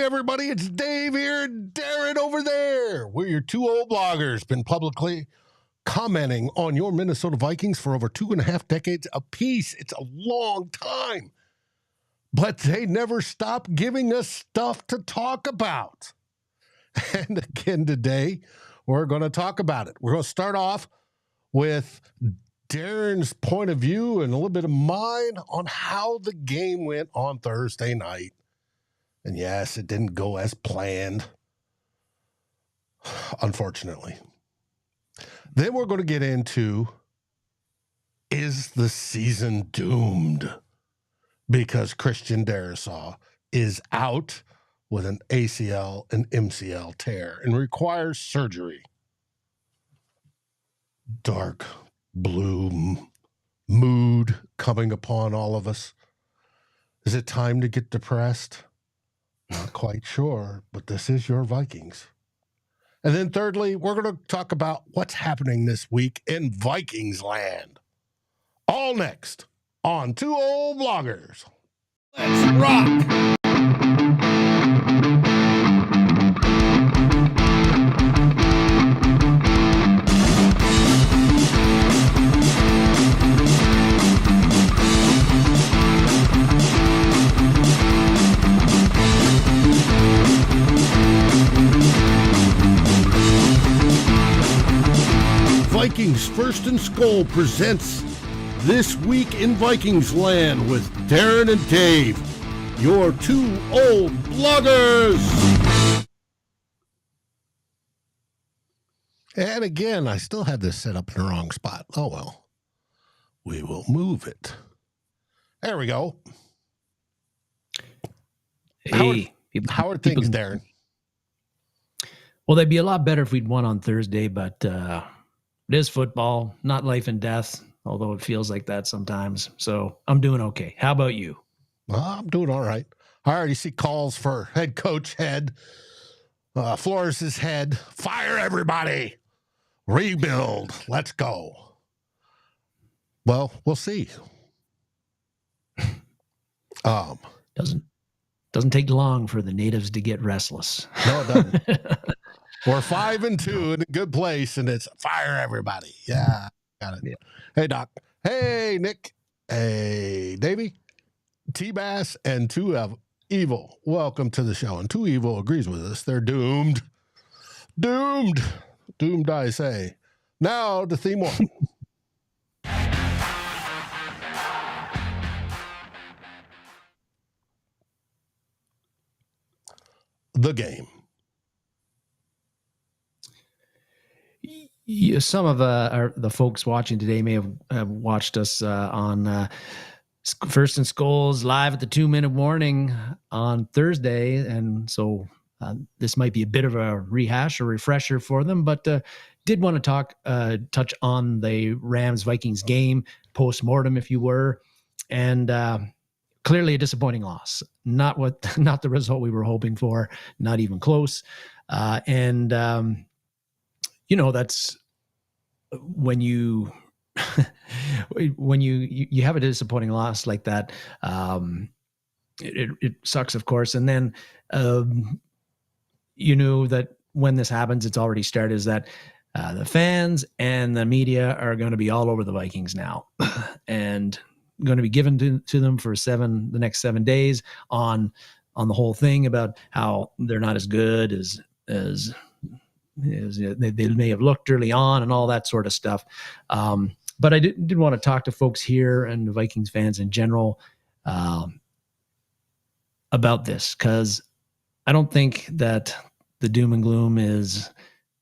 everybody, it's Dave here, Darren over there. We're your two old bloggers, been publicly commenting on your Minnesota Vikings for over 2.5 decades apiece. It's a long time, but they never stop giving us stuff to talk about. And again today, we're going to talk about it. We're going to start off with Darren's point of view and a little bit of mine on how the game went on Thursday night. And yes, it didn't go as planned, unfortunately. Then we're going to get into, is the season doomed? Because Christian Darrisaw is out with an ACL and MCL tear and requires surgery. Dark blue mood coming upon all of us. Is it time to get depressed? Not quite sure, but this is your Vikings. And then thirdly, we're going to talk about what's happening this week in Vikings land. All next on Two Old Bloggers. Let's rock! Vikings First and SKOL presents This Week in Vikings Land with Darren and Dave, your two old bloggers. And again, I still had this set up in the wrong spot. Oh well, we will move it. There we go. Hey, how are things, Darren? Well, they'd be a lot better if we'd won on Thursday, but it is football, not life and death, although it feels like that sometimes. So I'm doing okay. How about you? Well, I'm doing all right. I already see calls for head coach head, Flores' head. Fire everybody. Rebuild. Let's go. Well, we'll see. Doesn't take long for the natives to get restless. No, it doesn't. We're 5-2 in a good place, and it's fire everybody. Yeah, got it. Yeah. Hey, Doc. Hey, Nick. Hey, Davey. T-Bass and Two Evil. Welcome to the show. And Two Evil agrees with us. They're doomed. Doomed. Doomed, I say. Now to theme one. The game. Some of the folks watching today may have watched us on First and SKOL's live at the 2-minute warning on Thursday. And so this might be a bit of a rehash or refresher for them, but did want to touch on the Rams-Vikings game, post-mortem, if you were. And clearly a disappointing loss. Not the result we were hoping for, not even close. That's when you have a disappointing loss like that. It sucks, of course. And then that when this happens, it's already started. Is that the fans and the media are going to be all over the Vikings now, and going to be given to them for the next 7 days on the whole thing about how they're not as good as they may have looked early on and all that sort of stuff. But I did want to talk to folks here and the Vikings fans in general about this, because I don't think that the doom and gloom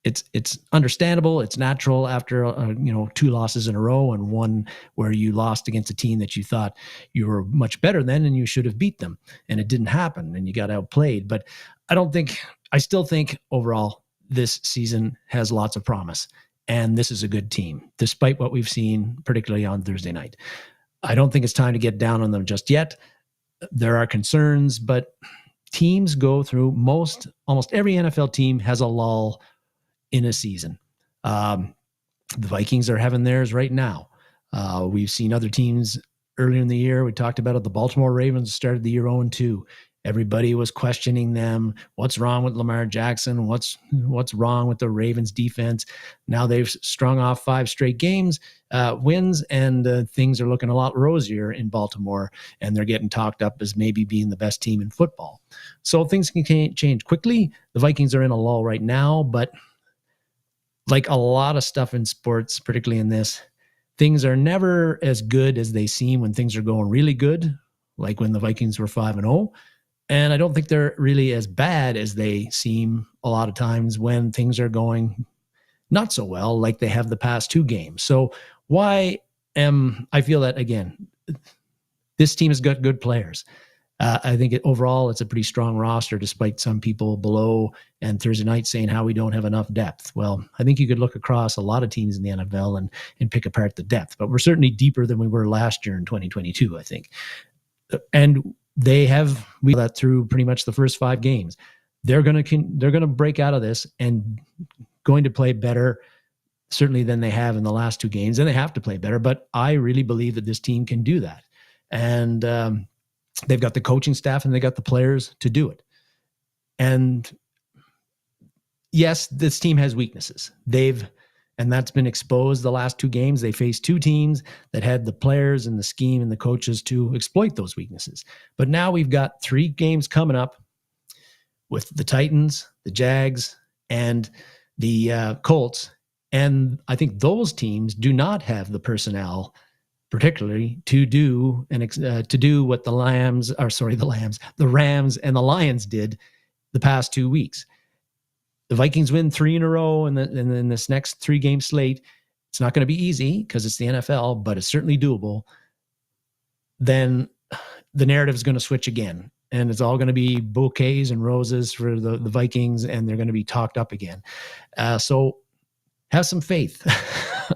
it's understandable. It's natural after 2 losses in a row, and one where you lost against a team that you thought you were much better than and you should have beat them, and it didn't happen and you got outplayed. But I still think overall this season has lots of promise, and this is a good team, despite what we've seen, particularly on Thursday night. I don't think it's time to get down on them just yet. There are concerns, but teams go through almost every NFL team has a lull in a season. The Vikings are having theirs right now. We've seen other teams earlier in the year. We talked about it. The Baltimore Ravens started the year 0-2. Everybody was questioning them. What's wrong with Lamar Jackson? What's wrong with the Ravens defense? Now they've strung off 5 straight games, wins, and things are looking a lot rosier in Baltimore, and they're getting talked up as maybe being the best team in football. So things can change quickly. The Vikings are in a lull right now, but like a lot of stuff in sports, particularly in this, things are never as good as they seem when things are going really good, like when the Vikings were 5-0. And I don't think they're really as bad as they seem a lot of times when things are going not so well, like they have the past 2 games. So I feel that, again, this team has got good players. I think overall it's a pretty strong roster, despite some people below and Thursday night saying how we don't have enough depth. Well, I think you could look across a lot of teams in the NFL and pick apart the depth, but we're certainly deeper than we were last year in 2022, I think. And we that through pretty much the first 5 games. They're going to break out of this and going to play better, certainly, than they have in the last 2 games. And they have to play better, but I really believe that this team can do that. And they've got the coaching staff and they got the players to do it. And yes, this team has weaknesses. And that's been exposed the last 2 games. They faced 2 teams that had the players and the scheme and the coaches to exploit those weaknesses. But now we've got 3 games coming up with the Titans, the Jags, and the Colts. And I think those teams do not have the personnel, particularly to do what the Rams and the Lions did the past 2 weeks. The Vikings win 3 in a row, and then this next 3-game slate, it's not going to be easy because it's the NFL, but it's certainly doable. Then the narrative is going to switch again, and it's all going to be bouquets and roses for the Vikings, and they're going to be talked up again. So have some faith,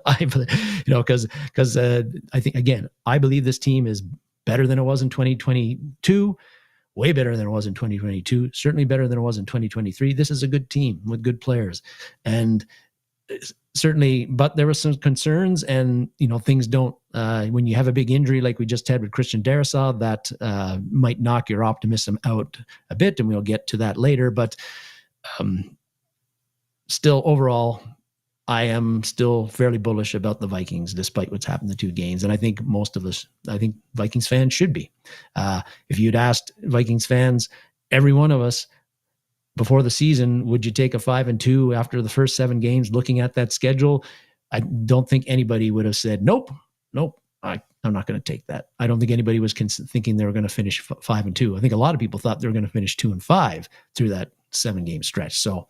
because I think, again, I believe this team is better than it was in 2022. Way better than it was in 2022, certainly better than it was in 2023. This is a good team with good players. And certainly, but there were some concerns, and, things don't, when you have a big injury like we just had with Christian Darrisaw, that might knock your optimism out a bit, and we'll get to that later. But still, overall, I am still fairly bullish about the Vikings, despite what's happened in the 2 games. And I think Vikings fans should be. If you'd asked Vikings fans, every one of us, before the season, would you take a 5-2 after the first 7 games, looking at that schedule? I don't think anybody would have said, nope, I'm not going to take that. I don't think anybody was thinking they were going to finish 5-2. I think a lot of people thought they were going to finish 2-5 through that 7-game stretch. So a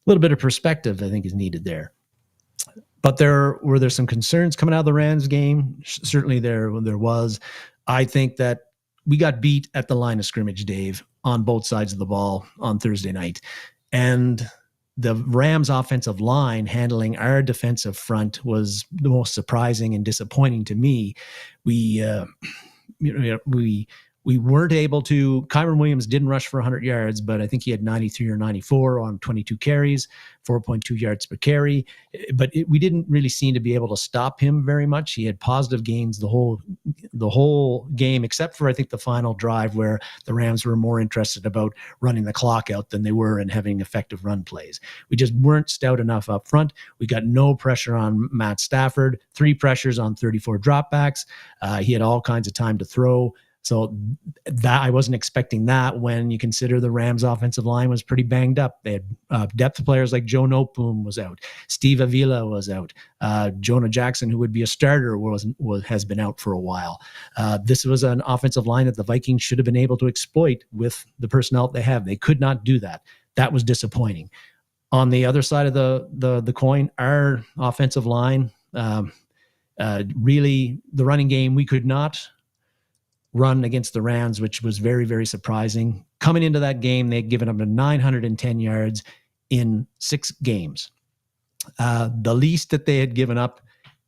little bit of perspective, I think, is needed there. But were there some concerns coming out of the Rams game? Certainly there was. I think that we got beat at the line of scrimmage, Dave, on both sides of the ball on Thursday night. And the Rams offensive line handling our defensive front was the most surprising and disappointing to me. We weren't able to. Kyron Williams didn't rush for 100 yards, but I think he had 93 or 94 on 22 carries, 4.2 yards per carry. But we didn't really seem to be able to stop him very much. He had positive gains the whole game, except for, I think, the final drive where the Rams were more interested about running the clock out than they were in having effective run plays. We just weren't stout enough up front. We got no pressure on Matt Stafford, 3 pressures on 34 dropbacks. He had all kinds of time to throw. So that I wasn't expecting that when you consider the Rams offensive line was pretty banged up. They had depth players like Joe Noteboom was out. Steve Avila was out. Jonah Jackson, who would be a starter, has been out for a while. This was an offensive line that the Vikings should have been able to exploit with the personnel they have. They could not do that. That was disappointing. On the other side of the coin, our offensive line, really the running game, we could not run against the Rams, which was very, very surprising. Coming into that game, they'd given up 910 yards in 6 games. The least that they had given up,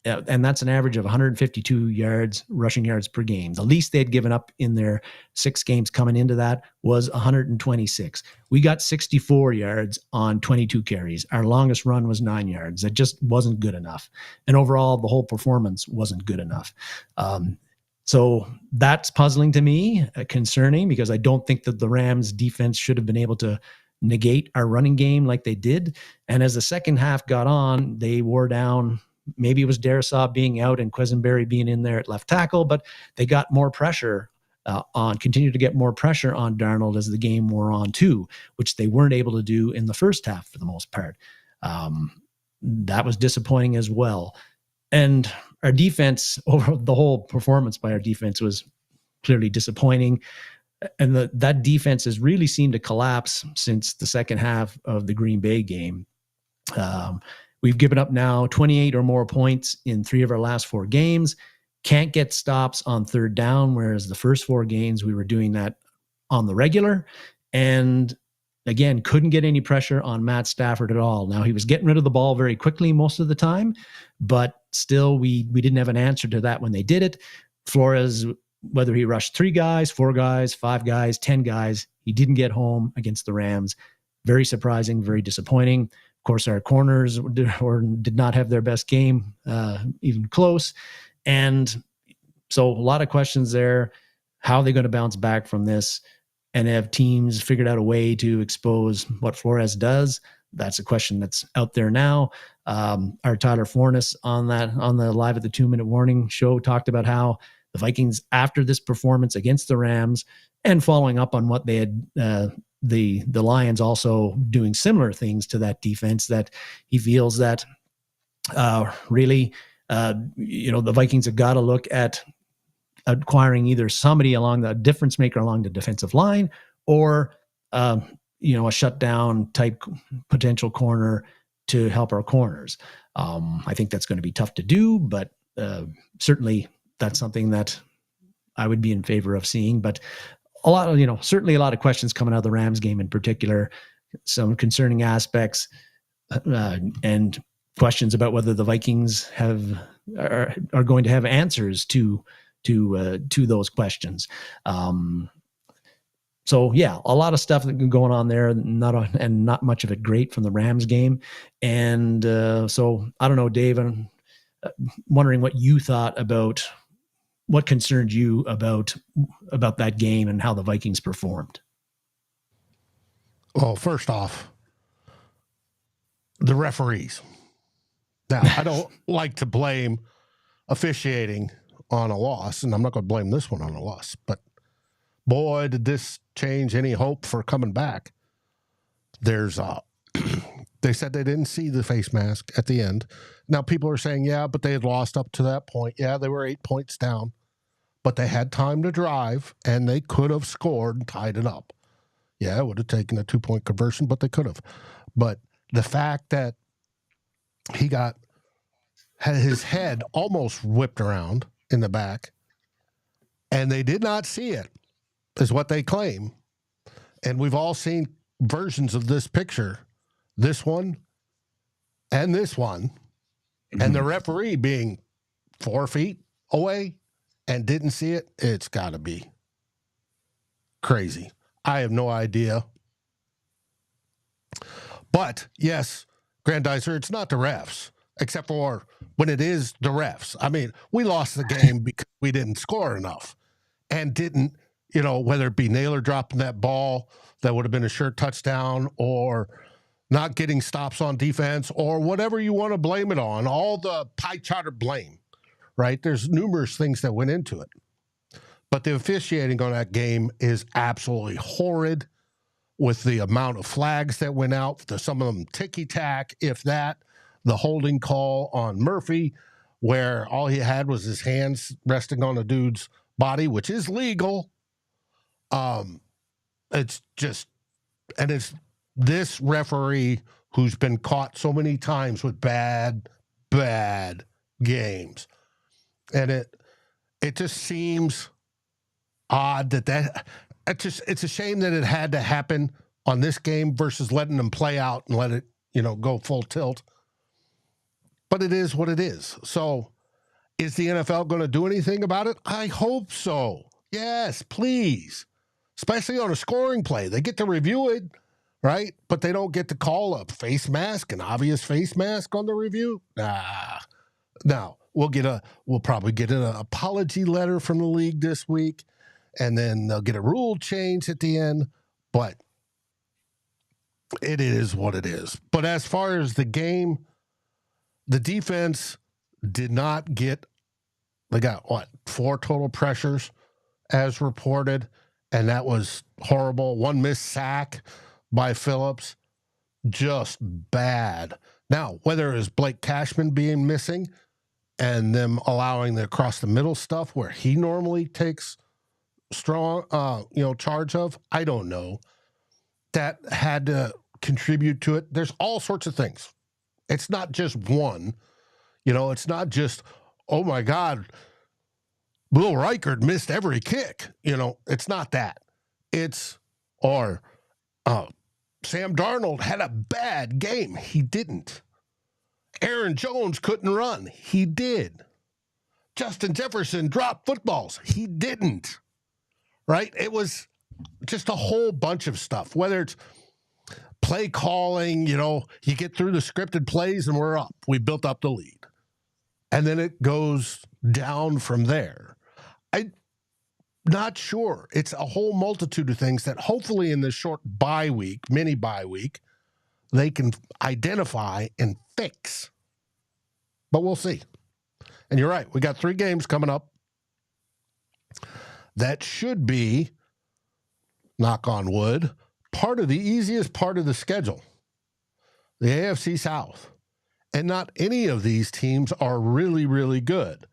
and that's an average of 152 rushing yards per game. The least they had given up in their 6 games coming into that was 126. We got 64 yards on 22 carries. Our longest run was 9 yards. That just wasn't good enough. And overall, the whole performance wasn't good enough. So that's puzzling to me, concerning, because I don't think that the Rams defense should have been able to negate our running game like they did. And as the second half got on, they wore down. Maybe it was Darrisaw being out and Quisenberry being in there at left tackle, but they got more pressure continued to get more pressure on Darnold as the game wore on too, which they weren't able to do in the first half for the most part. That was disappointing as well. And our defense, over the whole performance by our defense, was clearly disappointing. And that defense has really seemed to collapse since the second half of the Green Bay game. We've given up now 28 or more points in 3 of our last 4 games. Can't get stops on third down, whereas the first 4 games we were doing that on the regular. And again, couldn't get any pressure on Matt Stafford at all. Now, he was getting rid of the ball very quickly most of the time, but still we didn't have an answer to that when they did it. Flores, whether he rushed 3 guys, 4 guys, 5 guys, 10 guys, he didn't get home against the Rams. Very surprising, very disappointing. Of course, our corners did not have their best game, even close. And so a lot of questions there. How are they going to bounce back from this? And have teams figured out a way to expose what Flores does? That's a question that's out there now. Our Tyler Fornes on the Live at the 2-Minute Warning show talked about how the Vikings, after this performance against the Rams and following up on what they had, the Lions also doing similar things to that defense, that he feels that really the Vikings have got to look at acquiring either somebody along the difference maker along the defensive line, or a shutdown type potential corner to help our corners. I think that's going to be tough to do, but certainly that's something that I would be in favor of seeing. But certainly a lot of questions coming out of the Rams game in particular, some concerning aspects, and questions about whether the Vikings are going to have answers to those questions. So yeah, a lot of stuff going on there, not much of it great from the Rams game. And so I don't know, Dave, I'm wondering what you thought about what concerned you about that game and how the Vikings performed. Well, first off, the referees. Now, I don't like to blame officiating on a loss, and I'm not going to blame this one on a loss, but boy, did this change any hope for coming back. There's they said they didn't see the face mask at the end. Now, people are saying, yeah, but they had lost up to that point. Yeah, they were 8 points down, but they had time to drive, and they could have scored and tied it up. Yeah, it would have taken a 2-point conversion, but they could have. But the fact that he had his head almost whipped around in the back, and they did not see it, is what they claim. And we've all seen versions of this picture, this one and this one, and the referee being 4 feet away and didn't see it. It's got to be crazy. I have no idea. But yes, Grandizer, it's not the refs, except for when it is the refs. I mean, we lost the game because we didn't score enough and didn't, whether it be Naylor dropping that ball that would have been a sure touchdown, or not getting stops on defense, or whatever you want to blame it on, all the pie charter blame, right? There's numerous things that went into it. But the officiating on that game is absolutely horrid, with the amount of flags that went out, some of them ticky-tack, if that, the holding call on Murphy, where all he had was his hands resting on a dude's body, which is legal. It's just, and it's this referee who's been caught so many times with bad games. And it just seems odd it's a shame that it had to happen on this game versus letting them play out and let it, go full tilt. But it is what it is. So is the NFL going to do anything about it? I hope so. Yes, please. Especially on a scoring play. They get to review it, right? But they don't get to call a face mask, an obvious face mask on the review. Now, we'll probably get an apology letter from the league this week, and then they'll get a rule change at the end. But it is what it is. But as far as the game, the defense did not get, they got 4 total pressures as reported, and that was horrible. 1 missed sack by Phillips, just bad. Now, whether it was Blake Cashman being missing and them allowing the across the middle stuff where he normally takes strong, charge of, I don't know. That had to contribute to it. There's all sorts of things. It's not just one. It's not just, oh my God, Will Reichard missed every kick. It's not that. It's, or Sam Darnold had a bad game. He didn't. Aaron Jones couldn't run. He did. Justin Jefferson dropped footballs. He didn't. Right? It was just a whole bunch of stuff, whether it's play calling, you get through the scripted plays and we're up. We built up the lead. And then it goes down from there. I'm not sure. It's a whole multitude of things that hopefully in this short mini bye week, they can identify and fix. But we'll see. And you're right. We got 3 games coming up. That should be, knock on wood, part of the easiest part of the schedule, the AFC South. And not any of these teams are really, really good.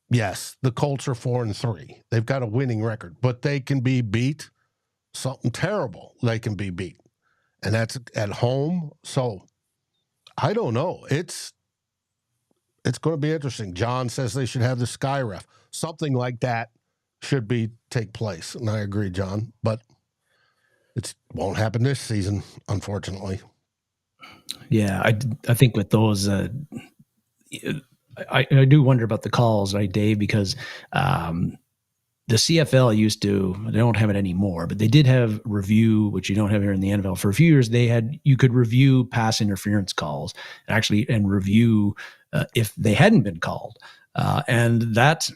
Yes, the Colts are 4-3. They've got a winning record, but they can be beat. Something terrible, they can be beat. And that's at home. So I don't know. It's going to be interesting. John says they should have the sky ref. Something like that should take place. And I agree, John, but it won't happen this season, unfortunately. Yeah, I think with those, I do wonder about the calls, right, Dave? Because the CFL used to, they don't have it anymore, but they did have review, which you don't have here in the NFL. For a few years, you could review pass interference calls and review if they hadn't been called, and that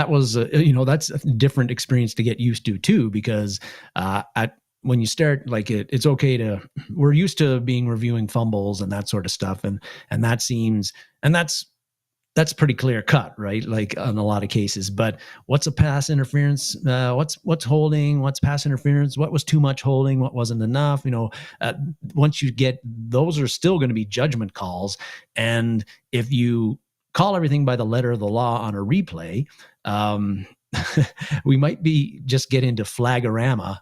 was that's a different experience to get used to too, because when you start, it's okay we're used to reviewing fumbles and that sort of stuff. And that's pretty clear cut, right? Like in a lot of cases, but what's a pass interference? What's holding? What's pass interference? What was too much holding? What wasn't enough? Once you get, those are still going to be judgment calls. And if you call everything by the letter of the law on a replay, we might just get into flagorama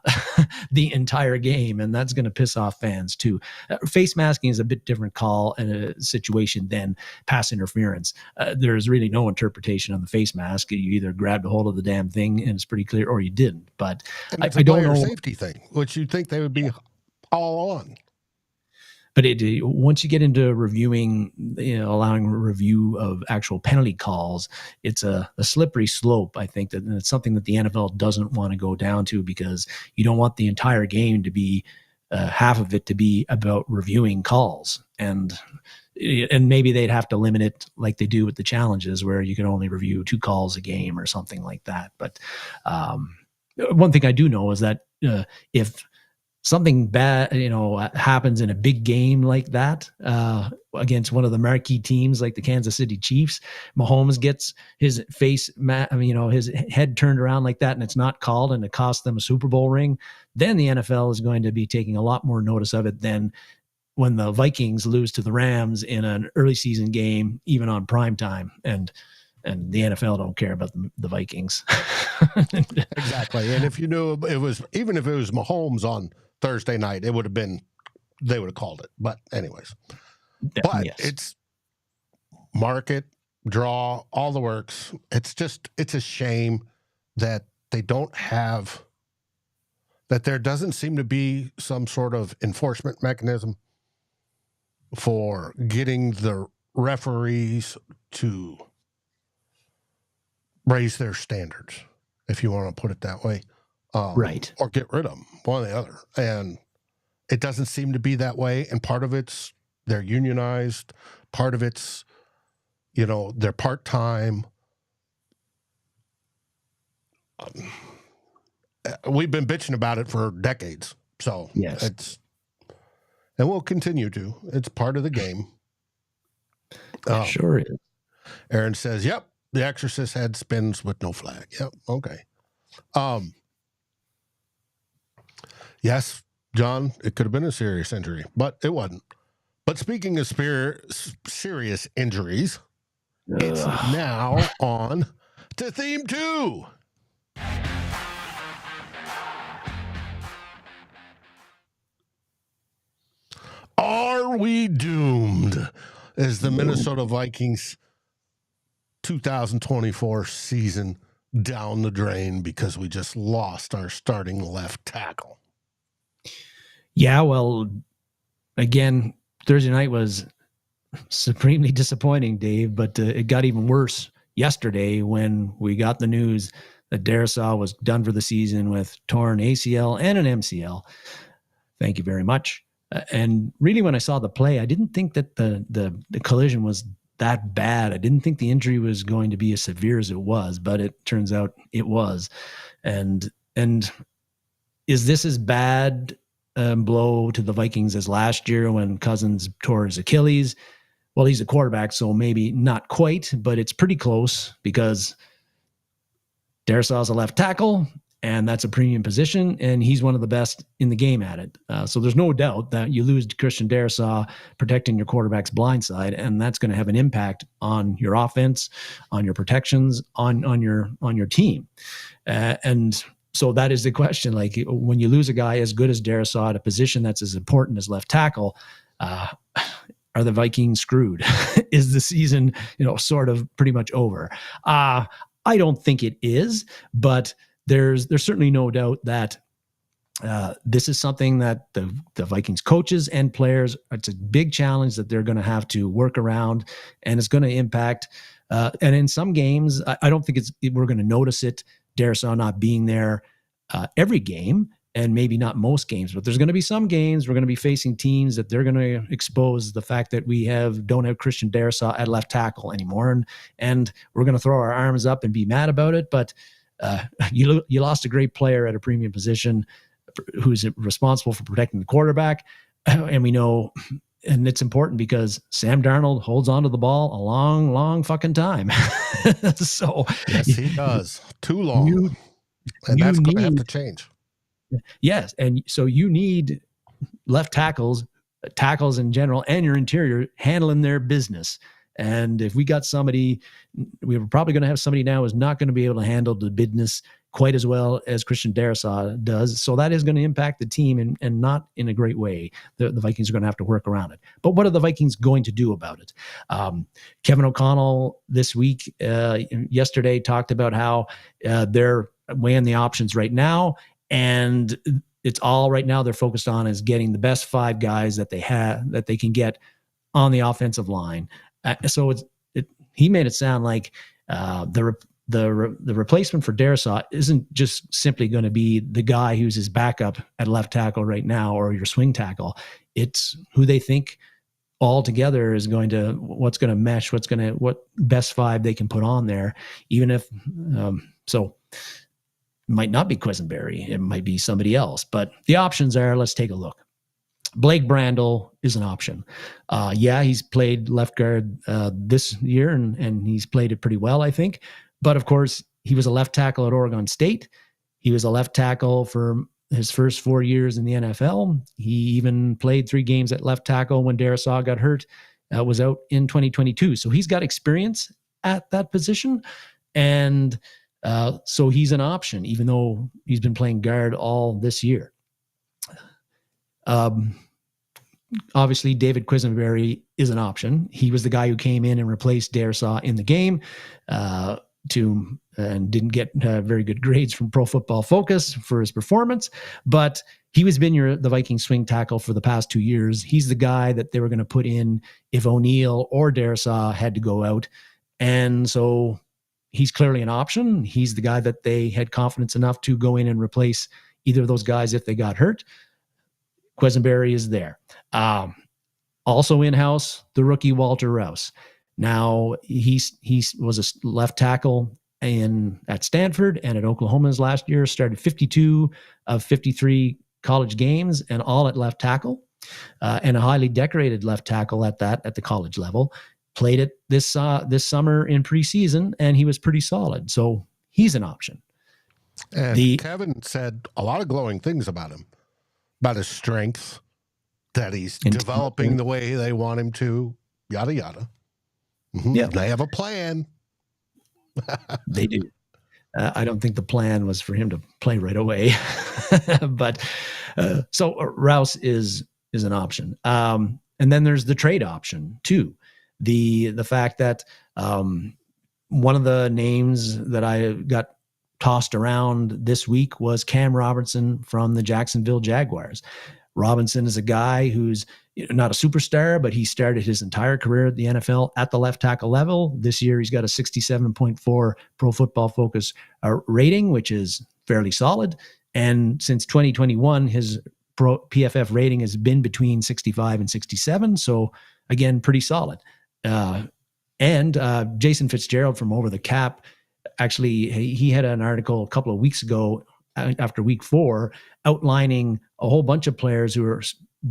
the entire game, and that's going to piss off fans too. Face masking is a bit different call and a situation than pass interference. There's really no interpretation on the face mask. You either grabbed a hold of the damn thing and it's pretty clear, or you didn't. But I don't know. Safety thing, which you'd think they would be all on. But once you get into reviewing, allowing review of actual penalty calls, it's a slippery slope. I think that it's something that the NFL doesn't want to go down to, because you don't want the entire game to be half of it to be about reviewing calls. And maybe they'd have to limit it like they do with the challenges, where you can only review 2 calls a game or something like that. But one thing I do know is that if something bad, happens in a big game like that against one of the marquee teams like the Kansas City Chiefs, Mahomes gets his his head turned around like that, and it's not called, and it costs them a Super Bowl ring, then the NFL is going to be taking a lot more notice of it than when the Vikings lose to the Rams in an early season game, even on prime time. And the NFL don't care about the Vikings. Exactly. And if you knew even if it was Mahomes on Thursday night, they would have called it. But anyways, Yes. It's market, draw, all the works. It's a shame that they don't have, that there doesn't seem to be some sort of enforcement mechanism for getting the referees to raise their standards, if you want to put it that way. Right. Or get rid of them, one or the other. And it doesn't seem to be that way. And part of it's they're unionized. part of it's, they're part-time. We've been bitching about it for decades. So yes, and we'll continue to. It's part of the game. Sure is. Aaron says, yep, the Exorcist had spins with no flag. Yep, okay. Yes, John, it could have been a serious injury, but it wasn't. But speaking of serious injuries, it's now on to theme 2. Are we doomed? Is the Minnesota Vikings 2024 season down the drain because we just lost our starting left tackle? Yeah, well, again, Thursday night was supremely disappointing, Dave, but it got even worse yesterday when we got the news that Darrisaw was done for the season with torn ACL and an MCL. Thank you very much. And really, when I saw the play, I didn't think that the collision was that bad. I didn't think the injury was going to be as severe as it was, but it turns out it was. And is this as bad blow to the Vikings as last year when Cousins tore his Achilles? Well, he's a quarterback, so maybe not quite, but it's pretty close because Darrisaw's a left tackle, and that's a premium position, and he's one of the best in the game at it. So there's no doubt that you lose Christian Darrisaw protecting your quarterback's blind side, and that's going to have an impact on your offense, on your protections, on your team. And so that is the question. Like, when you lose a guy as good as Darrisaw at a position that's as important as left tackle, are the Vikings screwed? Is the season, sort of pretty much over? I don't think it is, but there's certainly no doubt that this is something that the Vikings coaches and players, it's a big challenge that they're going to have to work around, and it's going to impact. And in some games, I don't think we're going to notice it, Darrisaw not being there every game, and maybe not most games, but there's going to be some games we're going to be facing teams that they're going to expose the fact that we don't have Christian Darrisaw at left tackle anymore, and we're going to throw our arms up and be mad about it. But you lost a great player at a premium position who's responsible for protecting the quarterback, and we know, and it's important because Sam Darnold holds onto the ball a long, long fucking time. So yes, he does. Too long, and that's going to have to change. Yes, and so you need left tackles in general, and your interior handling their business. And if we got somebody, we were probably going to have somebody now who's not going to be able to handle the business quite as well as Christian Darrisaw does. So that is going to impact the team, and not in a great way. The Vikings are going to have to work around it. But what are the Vikings going to do about it? Kevin O'Connell this week, yesterday, talked about how they're weighing the options right now. And it's all right now they're focused on is getting the best 5 guys that they can get on the offensive line. So he made it sound like the replacement for Darrisaw isn't just simply going to be the guy who's his backup at left tackle right now or your swing tackle. It's who they think all together is what's going to mesh, what best 5 they can put on there, even if so. It might not be Quisenberry. It might be somebody else. But the options are, let's take a look. Blake Brandel is an option. He's played left guard this year, and he's played it pretty well, I think. But, of course, he was a left tackle at Oregon State. He was a left tackle for his first 4 years in the NFL. He even played 3 games at left tackle when Darrisaw got hurt. Was out in 2022. So he's got experience at that position. And so he's an option, even though he's been playing guard all this year. Obviously, David Quisenberry is an option. He was the guy who came in and replaced Darrisaw in the game and didn't get very good grades from Pro Football Focus for his performance. But he has been the Viking swing tackle for the past 2 years. He's the guy that they were going to put in if O'Neill or Darrisaw had to go out. And so he's clearly an option. He's the guy that they had confidence enough to go in and replace either of those guys if they got hurt. Quisenberry is there. Also in-house, the rookie Walter Rouse. Now he was a left tackle at Stanford and at Oklahoma last year. Started 52 of 53 college games and all at left tackle, and a highly decorated left tackle at the college level. Played it this summer in preseason, and he was pretty solid. So he's an option. And Kevin said a lot of glowing things about him, about his strengths, that he's developing the way they want him to, yada, yada. Mm-hmm. Yeah. They have a plan. They do. I don't think the plan was for him to play right away. But so Rouse is an option. And then there's the trade option too. The fact that one of the names that I got tossed around this week was Cam Robinson from the Jacksonville Jaguars. Robinson is a guy who's not a superstar, but he started his entire career at the NFL at the left tackle level. This year, he's got a 67.4 Pro Football Focus rating, which is fairly solid. And since 2021, his PFF rating has been between 65 and 67. So again, pretty solid. And Jason Fitzgerald from Over the Cap, actually, he had an article a couple of weeks ago after week 4 outlining a whole bunch of players who are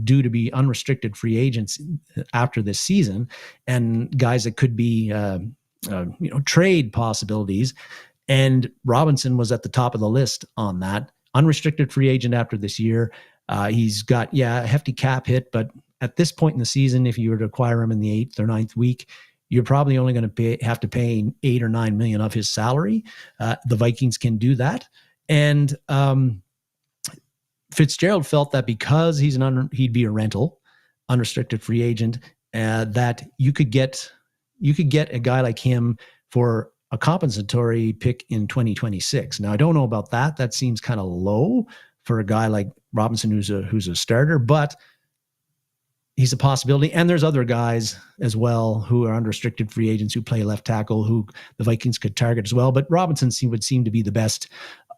due to be unrestricted free agents after this season, and guys that could be trade possibilities. And Robinson was at the top of the list on that. Unrestricted free agent after this year. He's got a hefty cap hit, but at this point in the season, if you were to acquire him in the 8th or 9th week, you're probably only going to have to pay $8 or $9 million of his salary. The Vikings can do that. And Fitzgerald felt that because he'd be a rental, unrestricted free agent, that you could get a guy like him for a compensatory pick in 2026. Now, I don't know about that. That seems kind of low for a guy like Robinson, who's a starter, but he's a possibility. And there's other guys as well who are unrestricted free agents who play left tackle who the Vikings could target as well. But Robinson would seem to be the best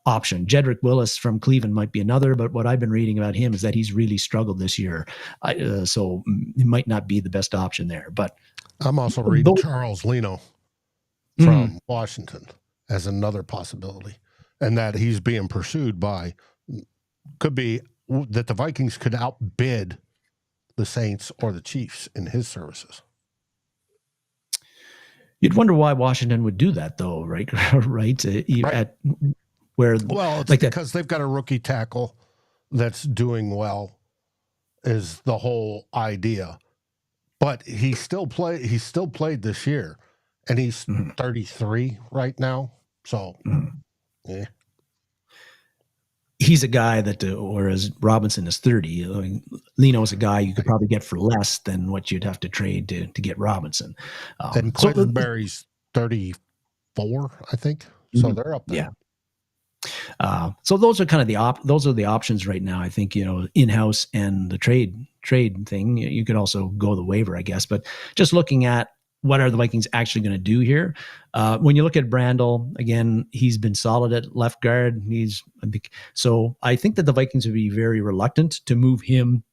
option. Jedrick Willis from Cleveland might be another, but what I've been reading about him is that he's really struggled this year. So he might not be the best option there. But I'm also reading Charles Leno from Washington as another possibility, and that he's being pursued could be that the Vikings could outbid the Saints or the Chiefs in his services. You'd wonder why Washington would do that, though, right? Right. It's like because they've got a rookie tackle that's doing well, is the whole idea. But he still played this year, and he's 33 right now. So, yeah. He's a guy that, whereas Robinson is 30, I mean, Leno is a guy you could probably get for less than what you'd have to trade to get Robinson. And Clintonberry's 34, I think. So they're up there. Yeah. So those are kind of those are the options right now. I think, in-house and the trade thing. You could also go the waiver, I guess. But just looking at what are the Vikings actually going to do here? When you look at Brandel, again, he's been solid at left guard. So I think that the Vikings would be very reluctant to move him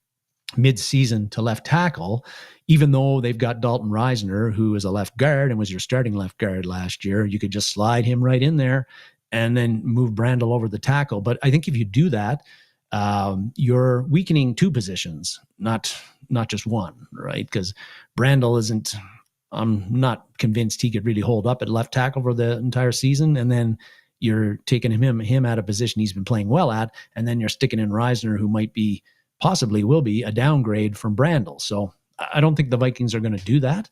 mid-season to left tackle, even though they've got Dalton Reisner, who is a left guard and was your starting left guard last year. You could just slide him right in there and then move Brandel over the tackle. But I think if you do that, you're weakening two positions, not just one, right? Because Brandel isn't. I'm not convinced he could really hold up at left tackle for the entire season. And then you're taking him out of position he's been playing well at, and then you're sticking in Reisner, who possibly will be a downgrade from Brandel. So I don't think the Vikings are going to do that.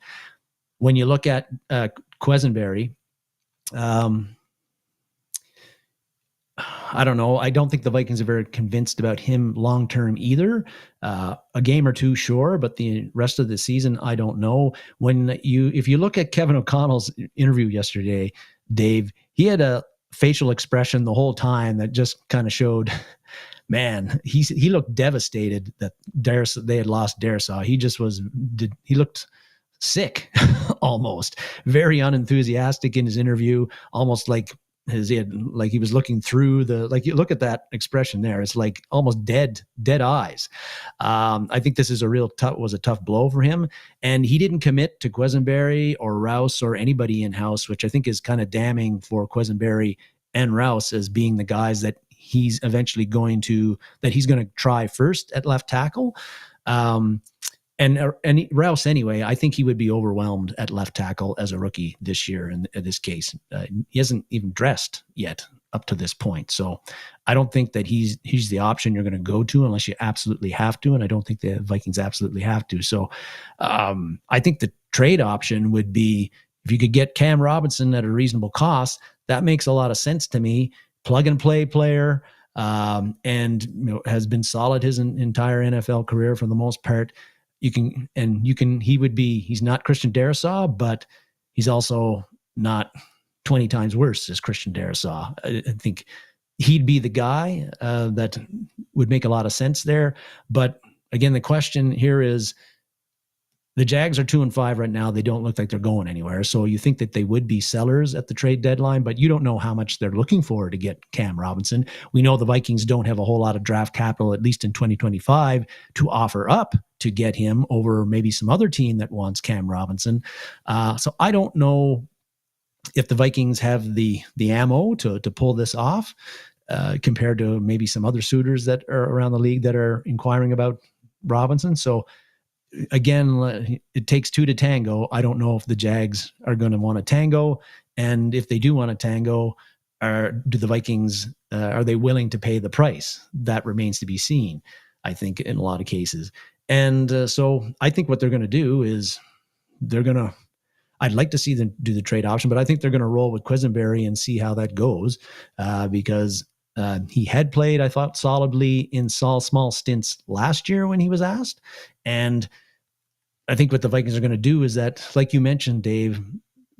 When you look at Quisenberry, I don't know. I don't think the Vikings are very convinced about him long-term either. A game or two, sure, but the rest of the season, I don't know. If you look at Kevin O'Connell's interview yesterday, Dave, he had a facial expression the whole time that just kind of showed, man, he looked devastated that they had lost Darrisaw. He looked sick almost, very unenthusiastic in his interview, almost like he was looking through you look at that expression there. It's like almost dead eyes. I think this is was a tough blow for him, and he didn't commit to Quisenberry or Rouse or anybody in house, which I think is kind of damning for Quisenberry and Rouse as being the guys that he's eventually going to try first at left tackle. And Rouse, anyway, I think he would be overwhelmed at left tackle as a rookie this year. In this case, he hasn't even dressed yet up to this point. So I don't think that he's the option you're going to go to unless you absolutely have to. And I don't think the Vikings absolutely have to. So I think the trade option would be if you could get Cam Robinson at a reasonable cost. That makes a lot of sense to me. Plug and play player, and has been solid his entire NFL career for the most part. He's not Christian Darrisaw, but he's also not 20 times worse as Christian Darrisaw. I think he'd be the guy that would make a lot of sense there. But again, the question here is the Jags are 2-5 right now. They don't look like they're going anywhere. So you think that they would be sellers at the trade deadline, but you don't know how much they're looking for to get Cam Robinson. We know the Vikings don't have a whole lot of draft capital, at least in 2025, to offer up to get him over maybe some other team that wants Cam Robinson. So I don't know if the Vikings have the ammo to pull this off compared to maybe some other suitors that are around the league that are inquiring about Robinson. So again, it takes two to tango. I don't know if the Jags are going to want to tango. And if they do want to tango, do the Vikings, are they willing to pay the price? That remains to be seen, I think, in a lot of cases. And so I think what they're going to do is I'd like to see them do the trade option, but I think they're going to roll with Quisenberry and see how that goes because he had played, I thought, solidly in small stints last year when he was asked. And I think what the Vikings are going to do is that, like you mentioned, Dave,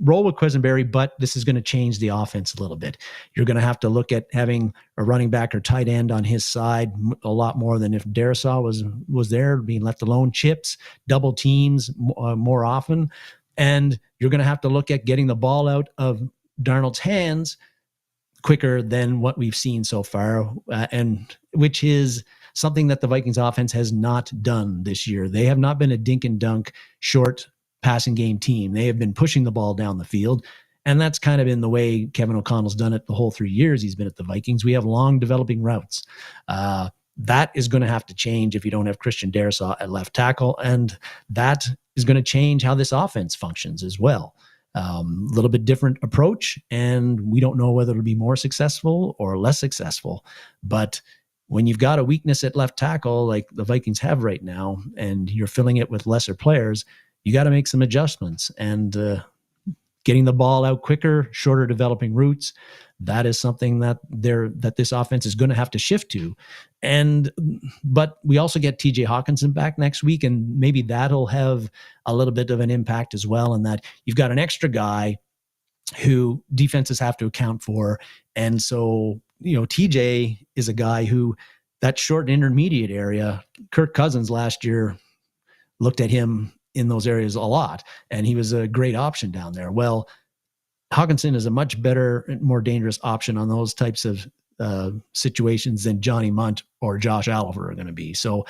roll with Quisenberry, but this is going to change the offense a little bit. You're going to have to look at having a running back or tight end on his side a lot more than if Darrisaw was there, being left alone, chips, double teams more often. And you're going to have to look at getting the ball out of Darnold's hands quicker than what we've seen so far, and which is something that the Vikings offense has not done this year. They have not been a dink and dunk short passing game team. They have been pushing the ball down the field, and that's kind of in the way Kevin O'Connell's done it the whole 3 years he's been at the Vikings. We have long developing routes. That is going to have to change if you don't have Christian Darrisaw at left tackle, and that is going to change how this offense functions as well. A little bit different approach, and we don't know whether it'll be more successful or less successful. But when you've got a weakness at left tackle like the Vikings have right now, and you're filling it with lesser players, you got to make some adjustments. And getting the ball out quicker, shorter developing routes, that is something that this offense is going to have to shift to. But we also get TJ Hawkinson back next week, and maybe that'll have a little bit of an impact as well, in that you've got an extra guy who defenses have to account for. And so, TJ is a guy who, that short and intermediate area, Kirk Cousins last year looked at him in those areas a lot, and he was a great option down there. Well, Hawkinson is a much better, more dangerous option on those types of situations than Johnny Munt or Josh Oliver are going to be. So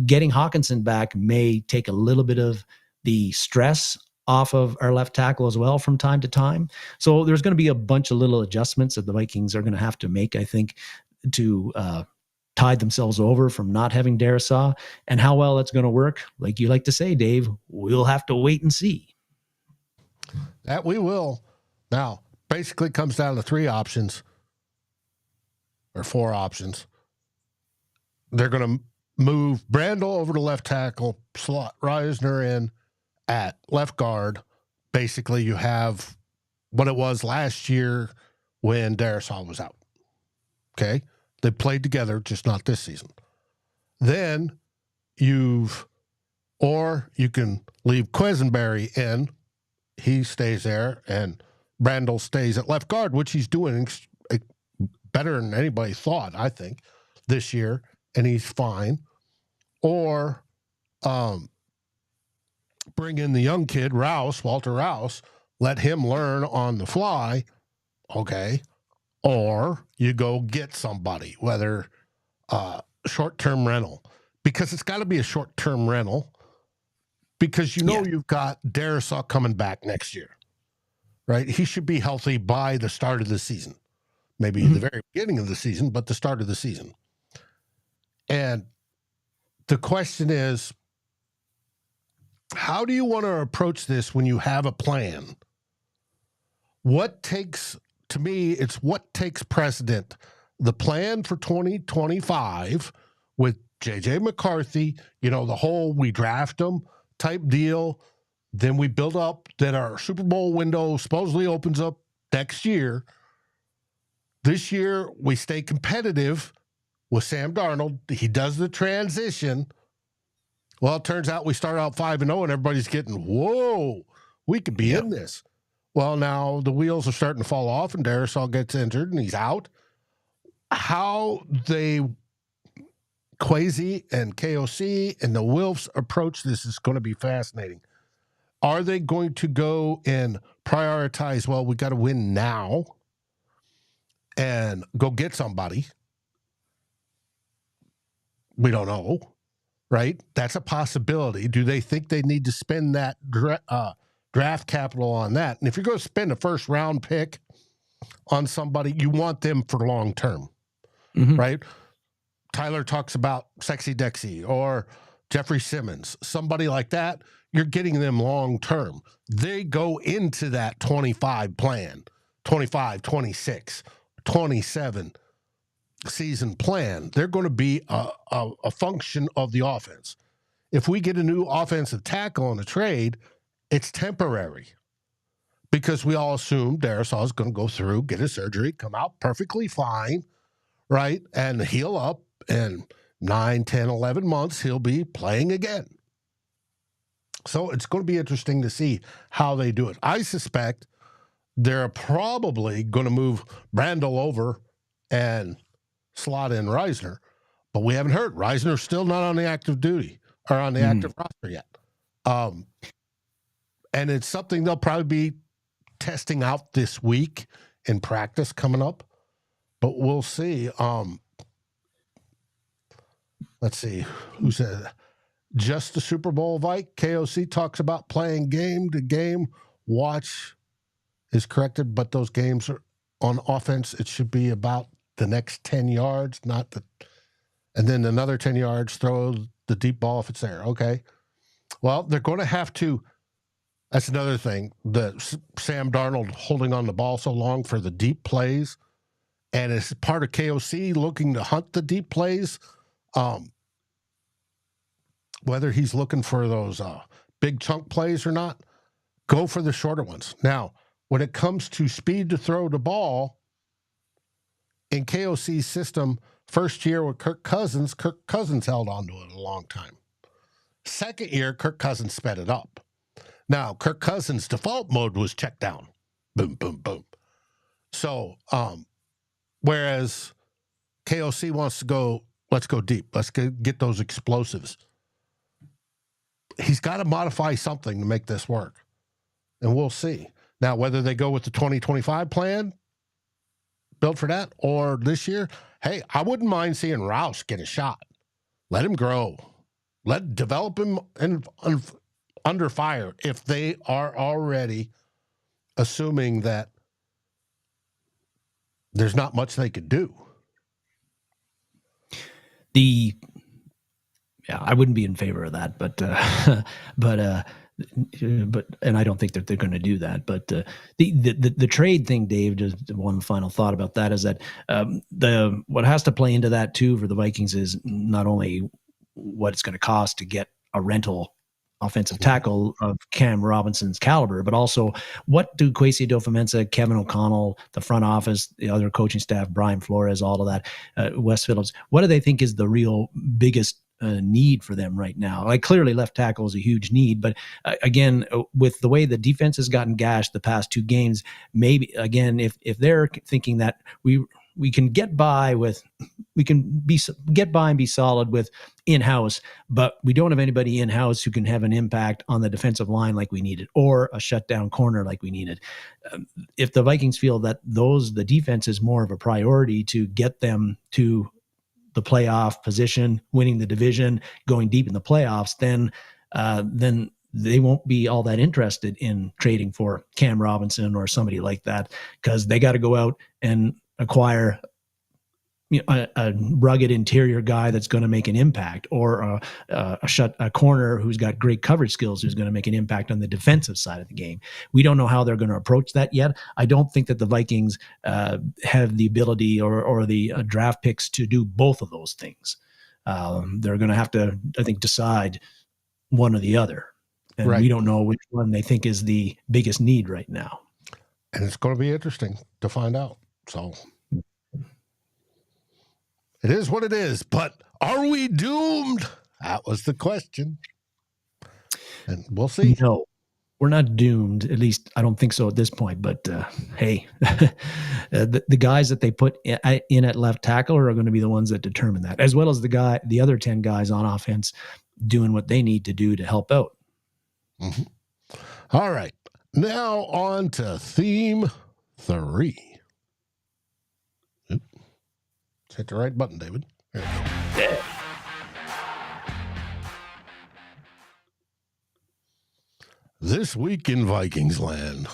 getting Hawkinson back may take a little bit of the stress off of our left tackle as well from time to time. So there's going to be a bunch of little adjustments that the Vikings are going to have to make, I think, to tide themselves over from not having Darrisaw. And how well that's going to work, like you like to say, Dave, we'll have to wait and see. That we will. Now, basically comes down to three options or four options. They're going to move Brandel over to left tackle, slot Reisner in at left guard. Basically, you have what it was last year when Darrisaw was out. Okay? They played together, just not this season. Then you can leave Quisenberry in. He stays there, and Brandel stays at left guard, which he's doing better than anybody thought, I think, this year, and he's fine. Or bring in the young kid, Walter Rouse, let him learn on the fly, okay, or you go get somebody, whether short-term rental, because it's got to be a short-term rental, because you've got Darrisaw coming back next year, right? He should be healthy by the start of the season, maybe the very beginning of the season, but the start of the season. And the question is, how do you want to approach this when you have a plan? To me, it's what takes precedent. The plan for 2025 with J.J. McCarthy, the whole we draft them type deal, then we build up that our Super Bowl window supposedly opens up next year. This year, we stay competitive with Sam Darnold. He does the transition. Well, it turns out we start out 5-0 and everybody's getting, whoa, we could be in this. Well, now the wheels are starting to fall off and Darrisaw gets injured and he's out. How Kwesi and KOC and the Wilfs approach this is going to be fascinating. Are they going to go and prioritize, well, we got to win now and go get somebody? We don't know, right? That's a possibility. Do they think they need to spend that draft capital on that? And if you're going to spend a first-round pick on somebody, you want them for long-term, right? Tyler talks about Sexy Dexy or Jeffrey Simmons, somebody like that. You're getting them long-term. They go into that 25 plan, 25, 26, 27 season plan. They're going to be a function of the offense. If we get a new offensive tackle in a trade, it's temporary because we all assume Darrisaw is going to go through, get his surgery, come out perfectly fine, right, and heal up, and 9, 10, 11 months, he'll be playing again. So it's going to be interesting to see how they do it. I suspect they're probably going to move Brandel over and slot in Reisner, but we haven't heard. Reisner's still not on the active duty or on the active roster yet. And it's something they'll probably be testing out this week in practice coming up, but we'll see. Let's see who said just the Super Bowl Vike. KOC talks about playing game to game. Watch is corrected, but those games are on offense. It should be about the next 10 yards, and then another 10 yards, throw the deep ball if it's there. Okay. Well, they're going to have to, that's another thing, Sam Darnold holding on the ball so long for the deep plays, and as part of KOC looking to hunt the deep plays, whether he's looking for those big chunk plays or not, go for the shorter ones. Now, when it comes to speed to throw the ball, in KOC's system, first year with Kirk Cousins held on to it a long time. Second year, Kirk Cousins sped it up. Now, Kirk Cousins' default mode was check down. Boom, boom, boom. So, whereas KOC wants to go, let's go deep. Let's get those explosives. He's got to modify something to make this work. And we'll see. Now, whether they go with the 2025 plan, built for that, or this year, hey, I wouldn't mind seeing Rouse get a shot. Let him grow. Develop him under fire if they are already assuming that there's not much they could do. I wouldn't be in favor of that, but and I don't think that they're going to do that. But the trade thing, Dave, just one final thought about that is that what has to play into that too for the Vikings is not only what it's going to cost to get a rental offensive tackle of Cam Robinson's caliber, but also what do Kwesi Adofo-Mensah, Kevin O'Connell, the front office, the other coaching staff, Brian Flores, all of that, Wes Phillips, what do they think is the real biggest need for them right now? Like, clearly left tackle is a huge need, but again, with the way the defense has gotten gashed the past two games, maybe again, if they're thinking that we can get by with get by and be solid with in-house, but we don't have anybody in-house who can have an impact on the defensive line like we needed, or a shutdown corner like we needed. If the Vikings feel that the defense is more of a priority to get them to the playoff position, winning the division, going deep in the playoffs, then they won't be all that interested in trading for Cam Robinson or somebody like that, because they got to go out and acquire a rugged interior guy that's going to make an impact, or a corner who's got great coverage skills who's going to make an impact on the defensive side of the game. We don't know how they're going to approach that yet. I don't think that the Vikings have the ability or the draft picks to do both of those things. They're going to have to, I think, decide one or the other. And we don't know which one they think is the biggest need right now. And it's going to be interesting to find out. So it is what it is, but are we doomed? That was the question. And we'll see. No, we're not doomed. At least I don't think so at this point. But hey, the guys that they put in at left tackle are going to be the ones that determine that, as well as the other 10 guys on offense doing what they need to do to help out. Mm-hmm. All right. Now on to theme 3. Hit the right button, David. There you go. Yeah. This week in Vikings land.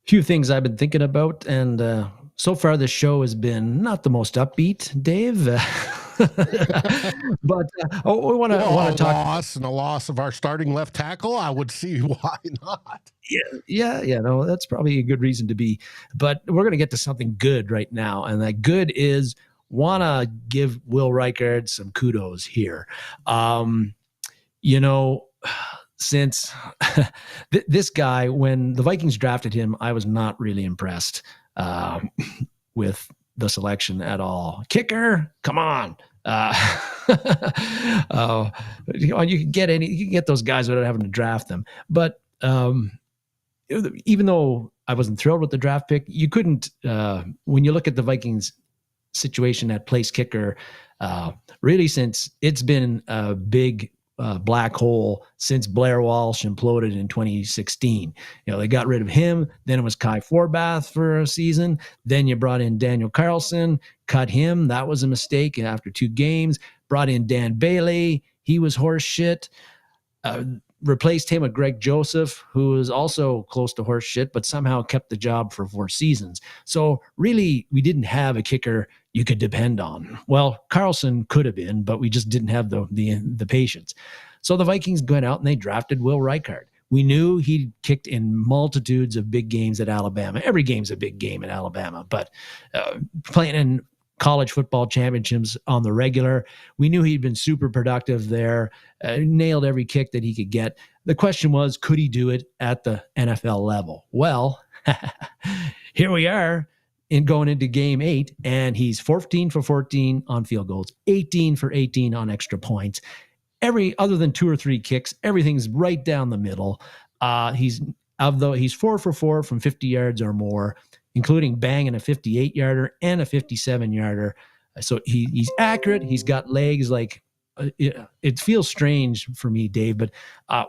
Few things I've been thinking about, and so far this show has been not the most upbeat, Dave. But we want to talk a loss of our starting left tackle. I would see why not. Yeah. No, that's probably a good reason to be. But we're going to get to something good right now, and that good is want to give Will Reichard some kudos here. Since this guy, when the Vikings drafted him, I was not really impressed with the selection at all. Kicker, come on. You can get those guys without having to draft them. But even though I wasn't thrilled with the draft pick, you couldn't, when you look at the Vikings situation at place kicker, really since it's been a big black hole since Blair Walsh imploded in 2016. They got rid of him. Then it was Kai Forbath for a season. Then you brought in Daniel Carlson, cut him. That was a mistake after 2 games. Brought in Dan Bailey. He was horse shit. Replaced him with Greg Joseph, who was also close to horse shit, but somehow kept the job for 4 seasons. So really, we didn't have a kicker you could depend on. Well, Carlson could have been, but we just didn't have the patience. So the Vikings went out and they drafted Will Reichard. We knew he kicked in multitudes of big games at Alabama. Every game's a big game at Alabama, but playing in college football championships on the regular, we knew he'd been super productive there, nailed every kick that he could get. The question was, could he do it at the NFL level? Well, here we are going into game 8, and he's 14 for 14 on field goals, 18 for 18 on extra points. Other than 2 or 3 kicks, everything's right down the middle. He's 4 for 4 from 50 yards or more, including banging a 58-yarder and a 57-yarder. So he's accurate. He's got legs. It feels strange for me, Dave, but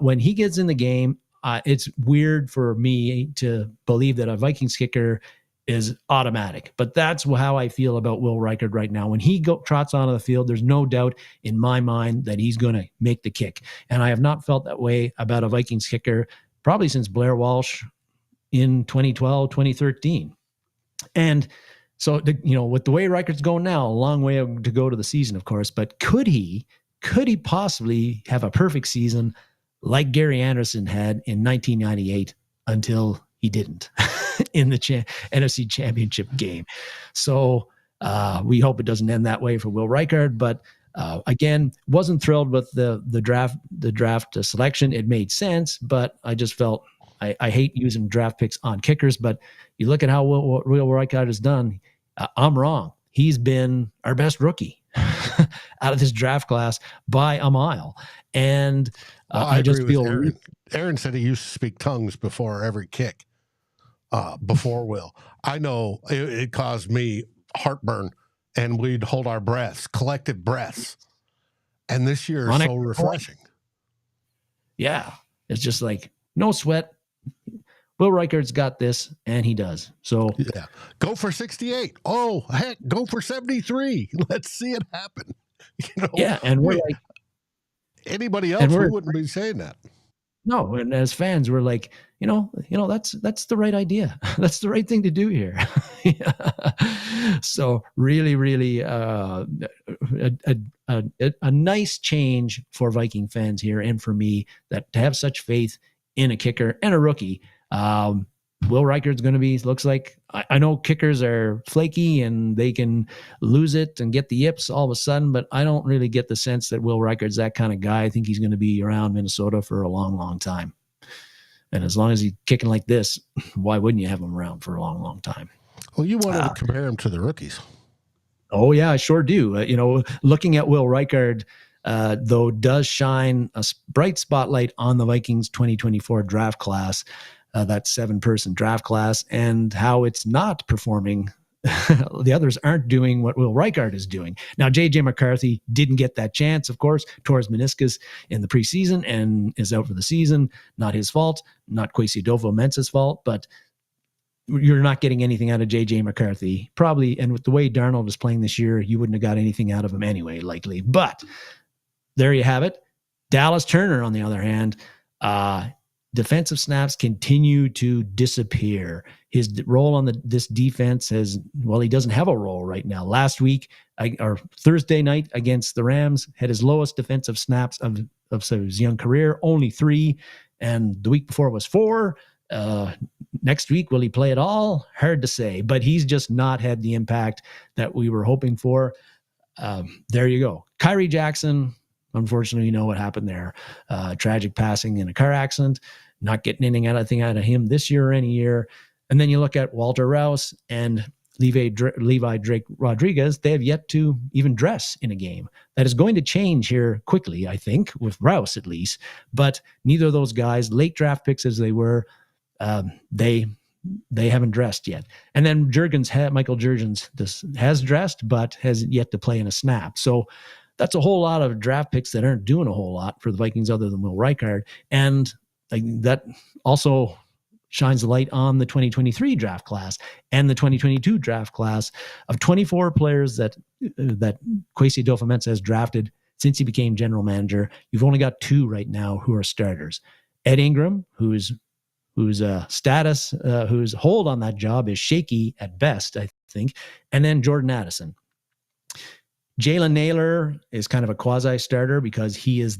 when he gets in the game, it's weird for me to believe that a Vikings kicker is automatic. But that's how I feel about Will Reichard right now. When he trots onto the field, there's no doubt in my mind that he's going to make the kick. And I have not felt that way about a Vikings kicker probably since Blair Walsh in 2012, 2013. And so, with the way Reichard's going now, a long way to go to the season, of course, but could he possibly have a perfect season like Gary Anderson had in 1998 until he didn't in the NFC Championship game? So we hope it doesn't end that way for Will Reichard, but again, wasn't thrilled with the draft selection. It made sense, but I just felt I hate using draft picks on kickers, but you look at how Will Reichard has done. I'm wrong. He's been our best rookie out of this draft class by a mile. And I just feel Aaron said he used to speak tongues before every kick, before Will. I know it caused me heartburn and we'd hold our breaths, collective breaths. And this year is so refreshing. Yeah. It's just like no sweat. Will Reichard's got this, and he does. So yeah, go for 68. Oh, heck, go for 73. Let's see it happen. Yeah, and we're like, anybody else, we wouldn't be saying that. No, and as fans, we're like, that's the right idea. That's the right thing to do here. So really, really, a nice change for Viking fans here, and for me, that to have such faith in a kicker and a rookie. Will Reichard's going to be, looks like, I know kickers are flaky and they can lose it and get the yips all of a sudden, but I don't really get the sense that Will Reichard's that kind of guy. I think he's going to be around Minnesota for a long, long time. And as long as he's kicking like this, why wouldn't you have him around for a long, long time? Well, you wanted to compare him to the rookies. Oh, yeah, I sure do. Looking at Will Reichard, though, does shine a bright spotlight on the Vikings 2024 draft class. That 7-person draft class, and how it's not performing. The others aren't doing what Will Reichard is doing. Now, J.J. McCarthy didn't get that chance, of course, tore his meniscus in the preseason and is out for the season. Not his fault, not Kwesi Adofo-Mensah's fault, but you're not getting anything out of J.J. McCarthy. Probably, and with the way Darnold is playing this year, you wouldn't have got anything out of him anyway, likely. But there you have it. Dallas Turner, on the other hand, defensive snaps continue to disappear. His role on this defense he doesn't have a role right now. Last week, or Thursday night against the Rams, had his lowest defensive snaps of his young career, only 3. And the week before it was 4. Next week, will he play at all? Hard to say, but he's just not had the impact that we were hoping for. There you go. Kyrie Jackson, unfortunately, you know what happened there. Tragic passing in a car accident. Not getting anything out of him this year or any year. And then you look at Walter Rouse and Levi Drake Rodriguez. They have yet to even dress in a game. That is going to change here quickly, I think, with Rouse at least. But neither of those guys, late draft picks as they were, they haven't dressed yet. And then Michael Jurgens has dressed, but has yet to play in a snap. So that's a whole lot of draft picks that aren't doing a whole lot for the Vikings other than Will Reichard. And that also shines the light on the 2023 draft class and the 2022 draft class of 24 players that Kwesi Adofo-Mensah has drafted since he became general manager. You've only got 2 right now who are starters. Ed Ingram, whose status, whose hold on that job is shaky at best, I think, and then Jordan Addison. Jalen Naylor is kind of a quasi-starter because he is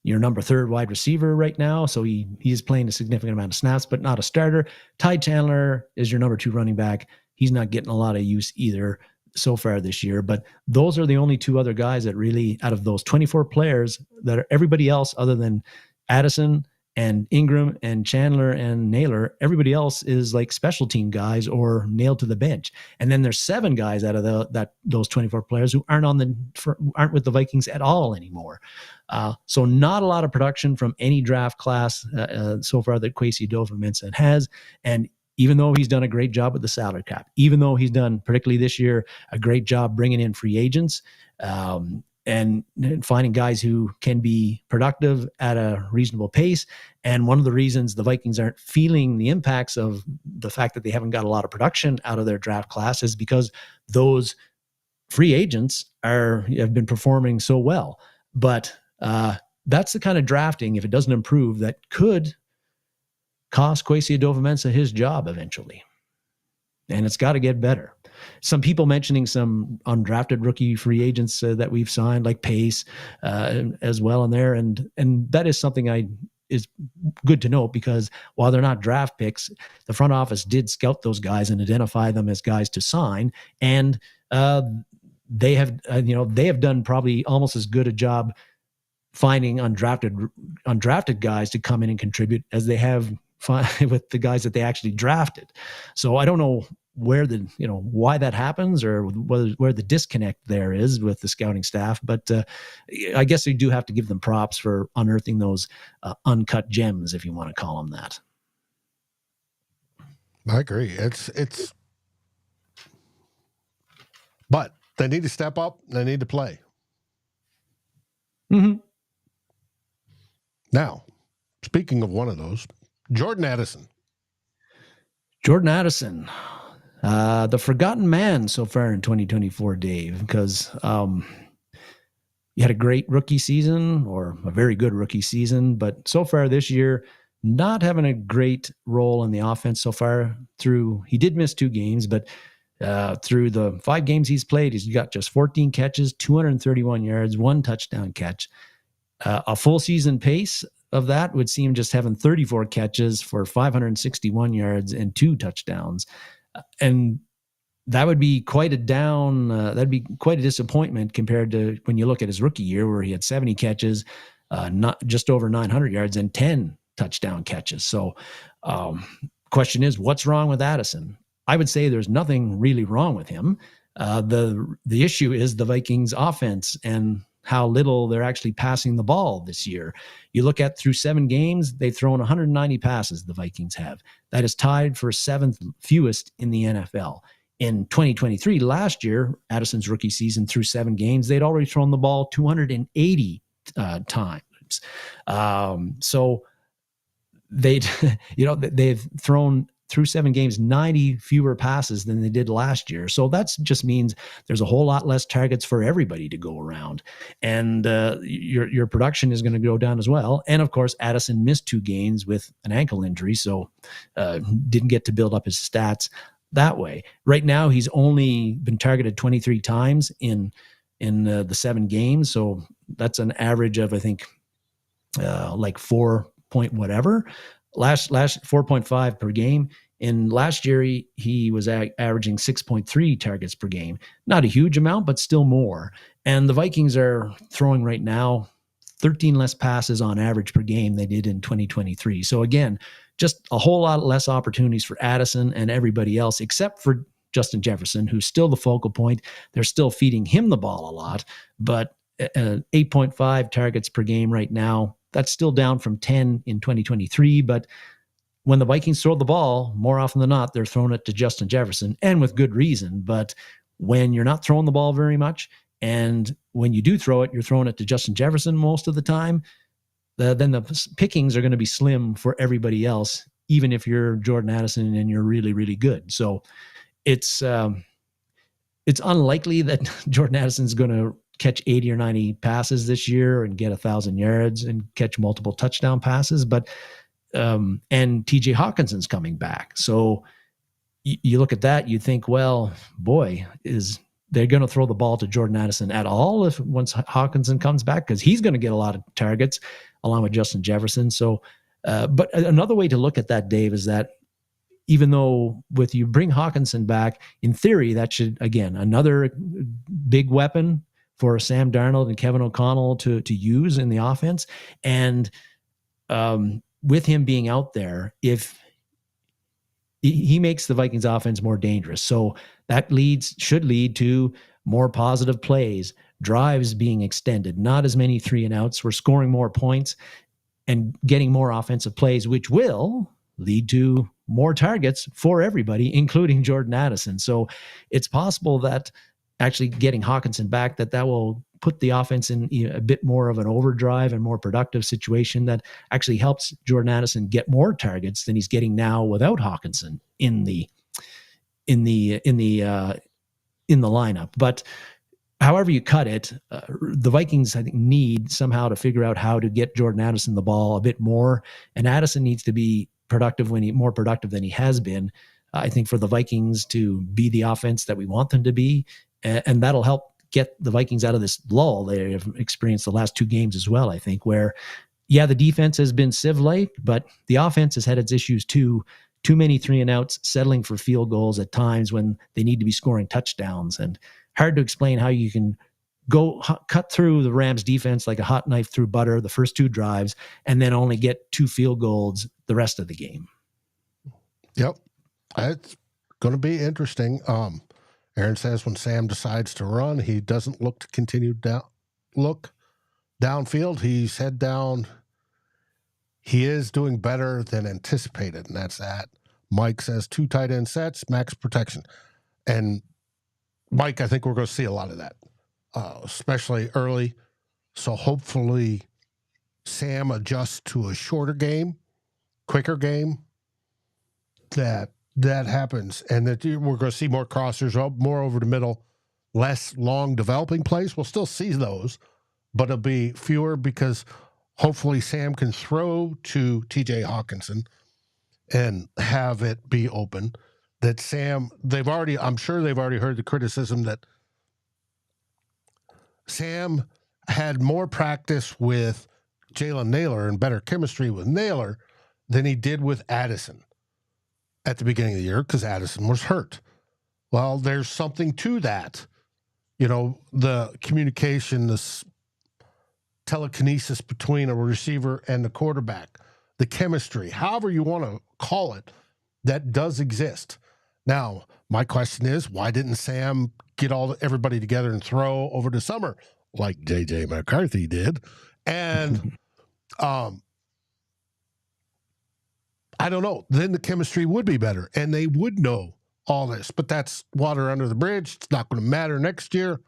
your number 3 wide receiver right now. So he is playing a significant amount of snaps, but not a starter. Ty Chandler is your number 2 running back. He's not getting a lot of use either so far this year, but those are the only 2 other guys that really, out of those 24 players, that are everybody else other than Addison and Ingram and Chandler and Naylor, everybody else is like special team guys or nailed to the bench. And then there's 7 guys out of those 24 players who aren't with the Vikings at all anymore. So not a lot of production from any draft class so far that Kwesi Adofo-Mensah has. And even though he's done a great job with the salary cap, even though he's done, particularly this year, a great job bringing in free agents, and finding guys who can be productive at a reasonable pace. And one of the reasons the Vikings aren't feeling the impacts of the fact that they haven't got a lot of production out of their draft class is because those free agents have been performing so well. But that's the kind of drafting, if it doesn't improve, that could cost Kwesi Adofo-Mensah his job eventually. And it's got to get better. Some people mentioning some undrafted rookie free agents that we've signed, like Pace, as well in there, and that is something is good to note, because while they're not draft picks, the front office did scout those guys and identify them as guys to sign, and they have done probably almost as good a job finding undrafted guys to come in and contribute as they have with the guys that they actually drafted. So I don't know why that happens, or where the disconnect there is with the scouting staff. But I guess we do have to give them props for unearthing those uncut gems, if you want to call them that. I agree. It's But they need to step up. They need to play. Mm-hmm. Now, speaking of one of those, Jordan Addison. Jordan Addison, the forgotten man so far in 2024, Dave, because he had a great rookie season or a very good rookie season, but so far this year, not having a great role in the offense so far. He did miss 2 games, but through the 5 games he's played, he's got just 14 catches, 231 yards, 1 touchdown catch. A full season pace of that would see him just having 34 catches for 561 yards and 2 touchdowns. And that would be quite a down. That'd be quite a disappointment compared to when you look at his rookie year, where he had 70 catches, not just over 900 yards, and 10 touchdown catches. So, question is, what's wrong with Addison? I would say there's nothing really wrong with him. The issue is the Vikings offense and how little they're actually passing the ball this year. You look at through 7 games, they've thrown 190 passes, the Vikings have. That is tied for 7th fewest in the NFL. In 2023, last year, Addison's rookie season, through 7 games, they'd already thrown the ball 280 times. So they've thrown through 7 games 90 fewer passes than they did last year. So that just means there's a whole lot less targets for everybody to go around, and your production is going to go down as well. And of course, Addison missed 2 games with an ankle injury, so didn't get to build up his stats that way. Right now, he's only been targeted 23 times in the 7 games, so that's an average of, I think, like 4 point whatever. Last 4.5 per game. In last year, he was averaging 6.3 targets per game. Not a huge amount, but still more. And the Vikings are throwing right now 13 less passes on average per game they did in 2023. So again, just a whole lot less opportunities for Addison and everybody else, except for Justin Jefferson, who's still the focal point. They're still feeding him the ball a lot, but 8.5 targets per game right now. That's still down from 10 in 2023, but when the Vikings throw the ball, more often than not, they're throwing it to Justin Jefferson, and with good reason. But when you're not throwing the ball very much, and when you do throw it, you're throwing it to Justin Jefferson most of the time, then the pickings are going to be slim for everybody else, even if you're Jordan Addison and you're really, really good. So it's unlikely that Jordan Addison's going to catch 80 or 90 passes this year and get 1,000 yards and catch multiple touchdown passes. But and TJ Hawkinson's coming back. So you look at that, you think, well, boy, is they're going to throw the ball to Jordan Addison at all once Hawkinson comes back? Because he's going to get a lot of targets along with Justin Jefferson. So, but another way to look at that, Dave, is that even though with you bring Hawkinson back, in theory, that should, again, another big weapon for Sam Darnold and Kevin O'Connell to use in the offense. And with him being out there, if he makes the Vikings offense more dangerous. So that should lead to more positive plays, drives being extended, not as many 3 and outs. We're scoring more points and getting more offensive plays, which will lead to more targets for everybody, including Jordan Addison. So it's possible that actually getting Hawkinson back, that will put the offense in a bit more of an overdrive and more productive situation that actually helps Jordan Addison get more targets than he's getting now without Hawkinson in the lineup. But however you cut it, the Vikings, I think, need somehow to figure out how to get Jordan Addison the ball a bit more, and Addison needs to be more productive than he has been. I think for the Vikings to be the offense that we want them to be, and that'll help get the Vikings out of this lull they have experienced the last 2 games as well, I think, where, yeah, the defense has been sieve-like, but the offense has had its issues too. Too many 3 and outs, settling for field goals at times when they need to be scoring touchdowns, and hard to explain how you can cut through the Rams defense like a hot knife through butter the first 2 drives and then only get 2 field goals the rest of the game. Yep. It's going to be interesting. Aaron says when Sam decides to run, he doesn't look to continue look downfield. He's head down. He is doing better than anticipated, and that's that. Mike says 2 tight end sets, max protection. And Mike, I think we're going to see a lot of that, especially early. So hopefully Sam adjusts to a shorter game, quicker game, that happens, and that we're going to see more crossers, more over the middle, less long developing plays. We'll still see those, but it'll be fewer because hopefully Sam can throw to TJ Hawkinson and have it be open. That Sam, I'm sure they've already heard the criticism that Sam had more practice with Jalen Naylor and better chemistry with Naylor than he did with Addison at the beginning of the year because Addison was hurt. Well, there's something to that. You know, the communication, the telekinesis between a receiver and the quarterback, the chemistry, however you want to call it, that does exist. Now, my question is, why didn't Sam get everybody together and throw over the summer like J.J. McCarthy did? And I don't know. Then the chemistry would be better, and they would know all this. But that's water under the bridge. It's not going to matter next year.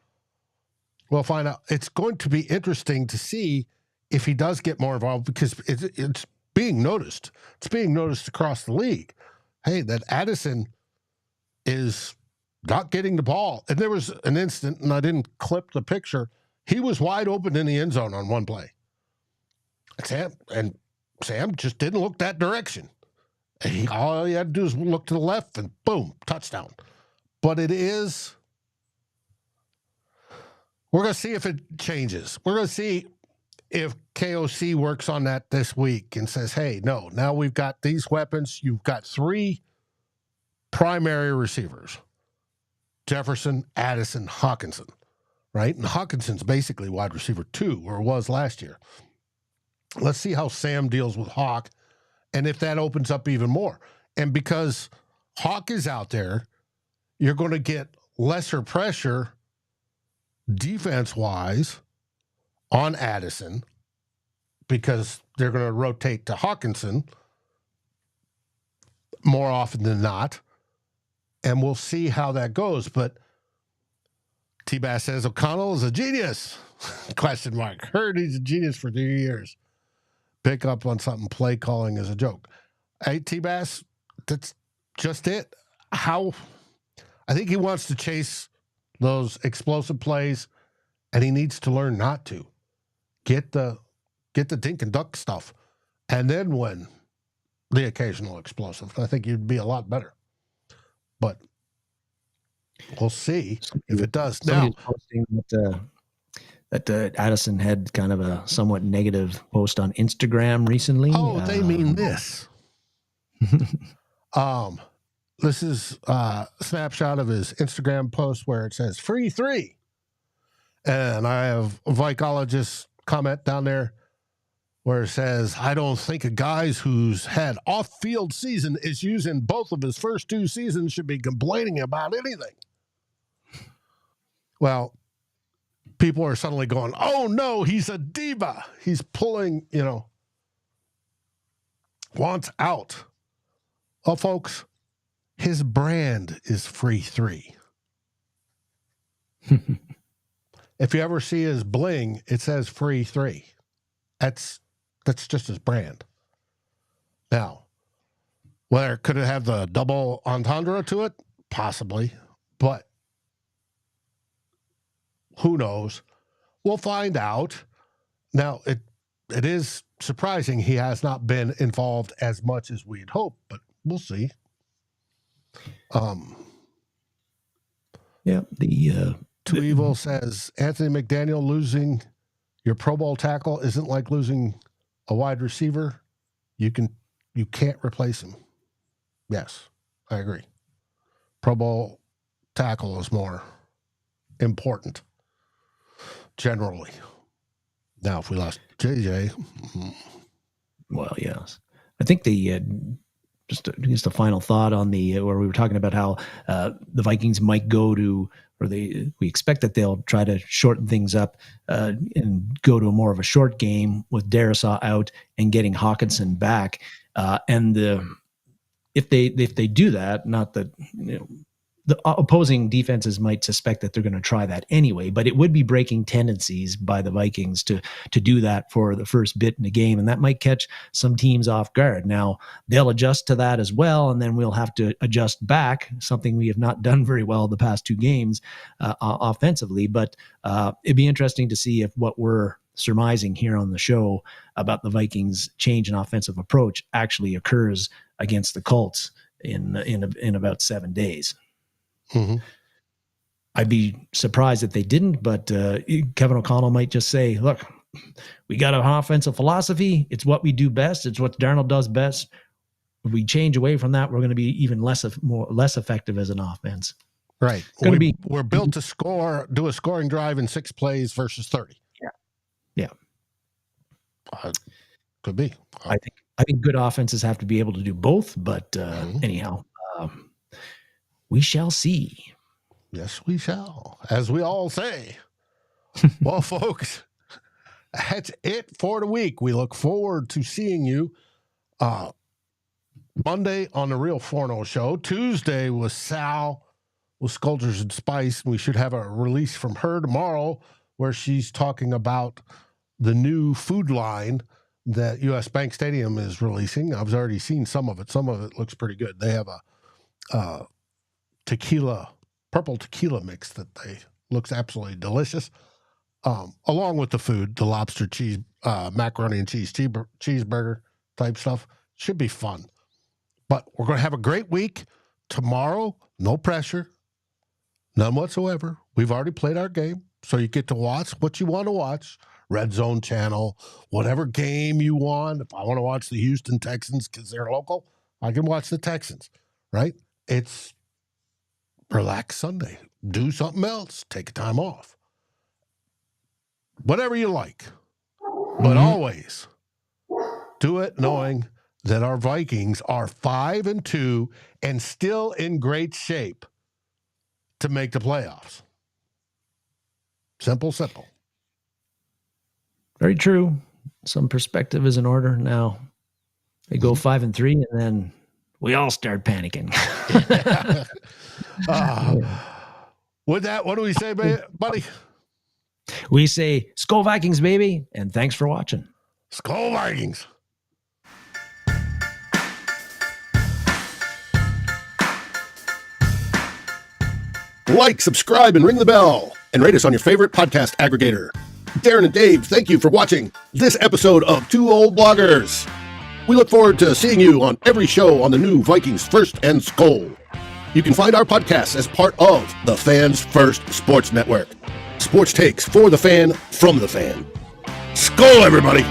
We'll find out. It's going to be interesting to see if he does get more involved because it's being noticed. It's being noticed across the league. Hey, that Addison is not getting the ball. And there was an instant, and I didn't clip the picture, he was wide open in the end zone on one play. Sam just didn't look that direction. All he had to do is look to the left, and boom, touchdown. But we're going to see if it changes. We're going to see if KOC works on that this week and says, hey, no, now we've got these weapons. You've got 3 primary receivers, Jefferson, Addison, Hawkinson, right? And Hawkinson's basically wide receiver 2, or was last year. Let's see how Sam deals with Hawk and if that opens up even more. And because Hawk is out there, you're going to get lesser pressure defense-wise on Addison because they're going to rotate to Hawkinson more often than not. And we'll see how that goes. But T-Bass says O'Connell is a genius. Question mark. Heard he's a genius for 3 years. Pick up on something. Play calling is a joke. Hey, T-Bass, that's just it. I think he wants to chase those explosive plays, and he needs to learn not to. Get the dink and duck stuff, and then win the occasional explosive. I think you'd be a lot better. But we'll see if it does. Now, that Addison had kind of a somewhat negative post on Instagram recently. Oh, they mean this. This is a snapshot of his Instagram post where it says free 3. And I have a Vicologist comment down there where it says, I don't think a guy who's had off-field season is using both of his first 2 seasons should be complaining about anything. Well, people are suddenly going, oh no, he's a diva. He's pulling, wants out. Well, folks, his brand is free 3. If you ever see his bling, it says free 3. That's just his brand. Now, whether could it have the double entendre to it? Possibly, but who knows? We'll find out. Now, it is surprising he has not been involved as much as we'd hoped, but we'll see. Yeah, Too Evil says Anthony McDaniel losing your Pro Bowl tackle isn't like losing a wide receiver. You can't replace him. Yes, I agree. Pro Bowl tackle is more important generally. Now, if we lost JJ, well, yes, I think just a final thought on where we were talking about how the Vikings might go to, or we expect that they'll try to shorten things up and go to more of a short game with Darrisaw out and getting Hawkinson back. And if they do that, not that the opposing defenses might suspect that they're going to try that anyway, but it would be breaking tendencies by the Vikings to do that for the first bit in the game, and that might catch some teams off guard. Now, they'll adjust to that as well, and then we'll have to adjust back, something we have not done very well the past 2 games offensively, but it'd be interesting to see if what we're surmising here on the show about the Vikings' change in offensive approach actually occurs against the Colts in about 7 days. Mm-hmm. I'd be surprised if they didn't, but Kevin O'Connell might just say, look, we got an offensive philosophy. It's what we do best. It's what Darren does best. If we change away from that, we're going to be even less effective as an offense. Right. We're built to do a scoring drive in 6 plays versus 30. Yeah. Could be. I think good offenses have to be able to do both, but anyhow, we shall see. Yes, we shall, as we all say. Well, folks, that's it for the week. We look forward to seeing you Monday on the Real Forno Show. Tuesday with Sal with Scolders and Spice. We should have a release from her tomorrow where she's talking about the new food line that U.S. Bank Stadium is releasing. I've already seen some of it. Some of it looks pretty good. They have a purple tequila mix that looks absolutely delicious. Along with the food, the lobster cheese, macaroni and cheese, cheeseburger type stuff. Should be fun. But we're going to have a great week. Tomorrow, no pressure, none whatsoever. We've already played our game, so you get to watch what you want to watch. Red Zone channel, whatever game you want. If I want to watch the Houston Texans because they're local, I can watch the Texans, right? It's relax Sunday. Do something else. Take a time off. Whatever you like. But always do it knowing that our Vikings are 5-2 and still in great shape to make the playoffs. Simple. Very true. Some perspective is in order. Now they go 5-3, and then we all start panicking. With that, what do we say, buddy? We say, SKOL Vikings, baby, and thanks for watching. SKOL Vikings. Like, subscribe, and ring the bell, and rate us on your favorite podcast aggregator. Darren and Dave, thank you for watching this episode of Two Old Bloggers. We look forward to seeing you on every show on the new Vikings First and SKOL. You can find our podcast as part of the Fans First Sports Network. Sports takes for the fan, from the fan. SKOL, everybody!